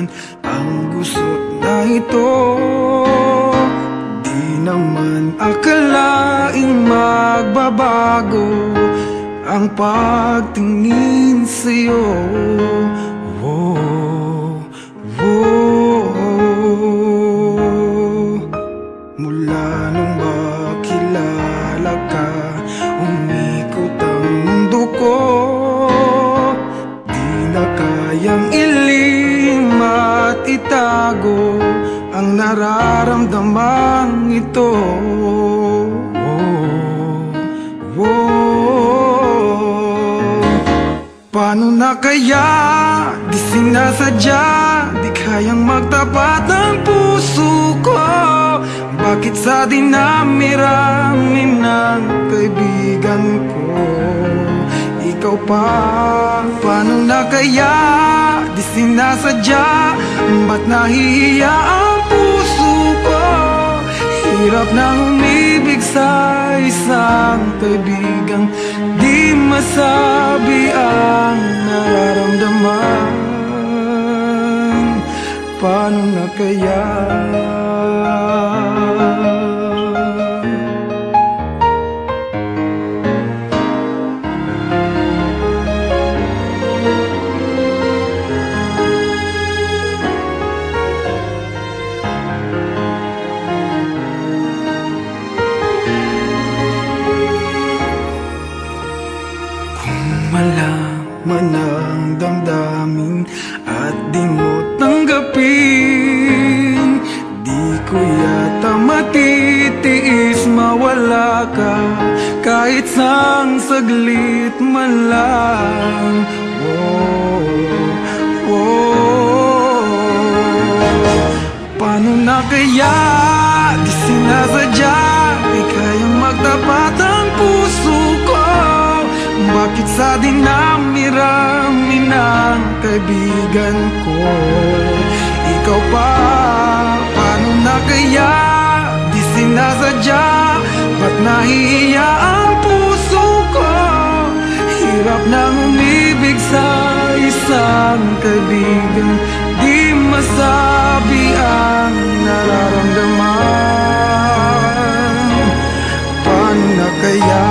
naman ang gusot na ito. Di naman akalaing magbabago ang pagtingin sa'yo. Mula nung makilala ka, umikot ang mundo ko. Di na kayang ilim at itago ang nararamdamang ito. Paano na kaya? Di sinasadya, di kayang magtapat ang puso ko. Bakit sa dinami-rami ng kaibigan ko ikaw pa? Paano na kaya? Di sinasadya, ba't nahihiya ang puso ko? Hirap nang umibig sa isang kaibigang di masabi ang nararamdaman. Paano na kaya? Malaman ang damdamin at di mo tanggapin, di ko yata matitiis mawala ka kahit sang saglit man lang. Paano na kaya? Di sinasadya, di kayang magtapat ang puso ko. Bakit sa dinami-rami ng kaibigan ko ikaw pa? Paano na kaya? Di sinasadya, ba't nahihiya ang puso ko? Hirap nang umibig sa isang kaibigan di masabi ang nararamdaman. Paano na kaya?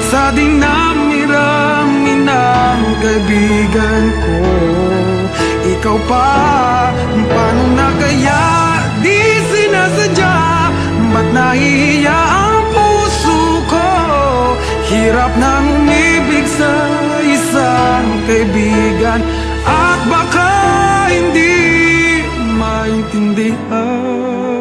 Sa dinami-rami ng kaibigan ko ikaw pa? Paano na kaya? Di sinasadya, ba't nahihiya ang puso ko? Hirap nang umibig sa isang kaibigan at baka hindi maintindihan.